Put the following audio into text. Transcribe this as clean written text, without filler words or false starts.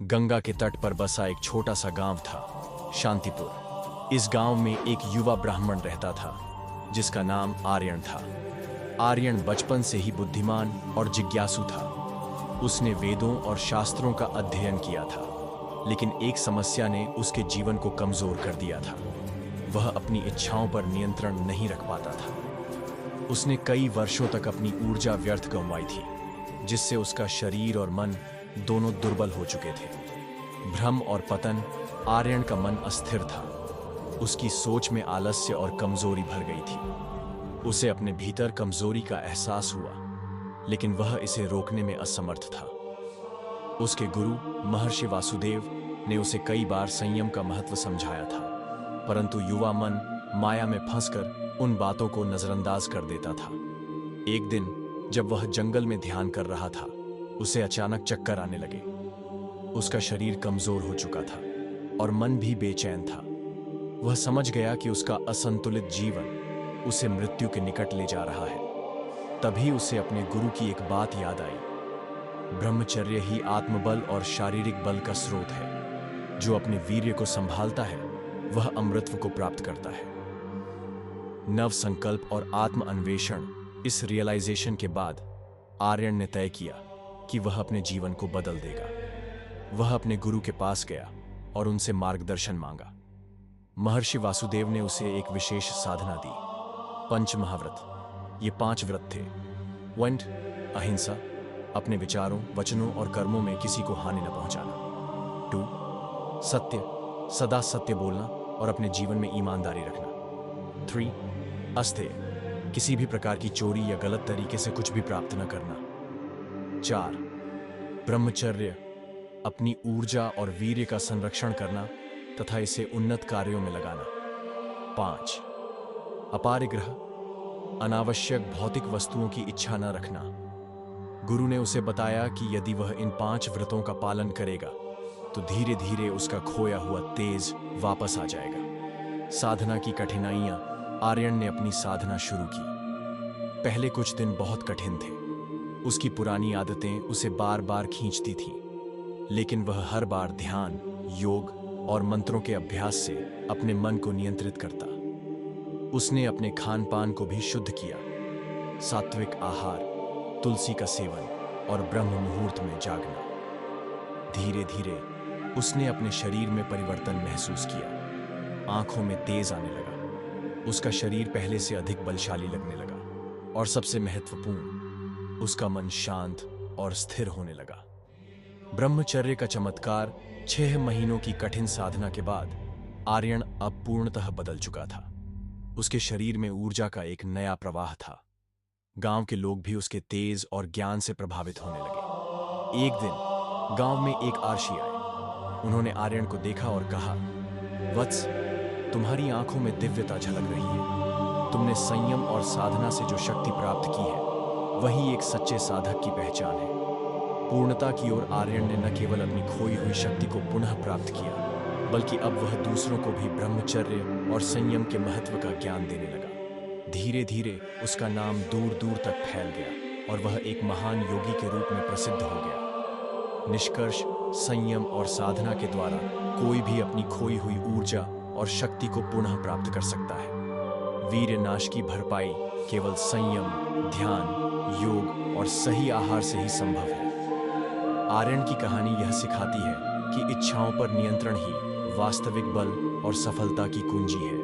गंगा के तट पर बसा एक छोटा सा गांव था, शांतिपुर। इस गांव में एक युवा ब्राह्मण रहता था जिसका नाम आर्यन था। आर्यन बचपन से ही बुद्धिमान और जिज्ञासु था। उसने वेदों और शास्त्रों का अध्ययन किया था, लेकिन एक समस्या ने उसके जीवन को कमजोर कर दिया था। वह अपनी इच्छाओं पर नियंत्रण नहीं रख पाता था। उसने कई वर्षों तक अपनी ऊर्जा व्यर्थ गंवाई थी, जिससे उसका शरीर और मन दोनों दुर्बल हो चुके थे। भ्रम और पतन, आर्यन का मन अस्थिर था। उसकी सोच में आलस्य और कमजोरी भर गई थी। उसे अपने भीतर कमजोरी का एहसास हुआ, लेकिन वह इसे रोकने में असमर्थ था। उसके गुरु महर्षि वासुदेव ने उसे कई बार संयम का महत्व समझाया था, परंतु युवा मन माया में फंसकर उन बातों को नजरअंदाज कर देता था। एक दिन जब वह जंगल में ध्यान कर रहा था, उसे अचानक चक्कर आने लगे। उसका शरीर कमजोर हो चुका था और मन भी बेचैन था। वह समझ गया कि उसका असंतुलित जीवन उसे मृत्यु के निकट ले जा रहा है। तभी उसे अपने गुरु की एक बात याद आई। ब्रह्मचर्य ही आत्मबल और शारीरिक बल का स्रोत है। जो अपने वीर्य को संभालता है, वह अमृतत्व को प्राप्त करता है। नव संकल्प और आत्म अन्वेषण, इस रियलाइजेशन के बाद आर्यन ने तय किया कि वह अपने जीवन को बदल देगा। वह अपने गुरु के पास गया और उनसे मार्गदर्शन मांगा। महर्षि वासुदेव ने उसे एक विशेष साधना दी, पंच महाव्रत। ये 5 व्रत थे: 1. अहिंसा, अपने विचारों, वचनों और कर्मों में किसी को हानि न पहुंचाना। 2. सत्य, सदा सत्य बोलना और अपने जीवन में ईमानदारी रखना। 3. अस्तेय, किसी भी प्रकार की चोरी या गलत तरीके से कुछ भी प्राप्त न करना। 4. ब्रह्मचर्य, अपनी ऊर्जा और वीर्य का संरक्षण करना तथा इसे उन्नत कार्यों में लगाना। 5. अपारिग्रह, अनावश्यक भौतिक वस्तुओं की इच्छा न रखना। गुरु ने उसे बताया कि यदि वह इन 5 व्रतों का पालन करेगा तो धीरे धीरे उसका खोया हुआ तेज वापस आ जाएगा। साधना की कठिनाइयां। आर्यन ने अपनी साधना शुरू की। पहले कुछ दिन बहुत कठिन थे। उसकी पुरानी आदतें उसे बार बार खींचती थीं, लेकिन वह हर बार ध्यान, योग और मंत्रों के अभ्यास से अपने मन को नियंत्रित करता। उसने अपने खान पान को भी शुद्ध किया। सात्विक आहार, तुलसी का सेवन और ब्रह्म मुहूर्त में जागना। धीरे धीरे उसने अपने शरीर में परिवर्तन महसूस किया। आंखों में तेज आने लगा। उसका शरीर पहले से अधिक बलशाली लगने लगा और सबसे महत्वपूर्ण, उसका मन शांत और स्थिर होने लगा। ब्रह्मचर्य का चमत्कार। 6 महीनों की कठिन साधना के बाद आर्यन अब पूर्णतः बदल चुका था। उसके शरीर में ऊर्जा का एक नया प्रवाह था। गांव के लोग भी उसके तेज और ज्ञान से प्रभावित होने लगे। एक दिन गांव में एक आर्षी आए। उन्होंने आर्यन को देखा और कहा, वत्स, तुम्हारी आंखों में दिव्यता झलक रही है। तुमने संयम और साधना से जो शक्ति प्राप्त की है, वही एक सच्चे साधक की पहचान है। पूर्णता की ओर आर्यन ने न केवल अपनी खोई हुई शक्ति को पुनः प्राप्त किया, बल्कि अब वह दूसरों को भी ब्रह्मचर्य और संयम के महत्व का ज्ञान देने लगा। धीरे धीरे उसका नाम दूर दूर तक फैल गया और वह एक महान योगी के रूप में प्रसिद्ध हो गया। निष्कर्ष, संयम और साधना के द्वारा कोई भी अपनी खोई हुई ऊर्जा और शक्ति को पुनः प्राप्त कर सकता है। वीर्य नाश की भरपाई केवल संयम, ध्यान, योग और सही आहार से ही संभव है। आर्यन की कहानी यह सिखाती है कि इच्छाओं पर नियंत्रण ही वास्तविक बल और सफलता की कुंजी है।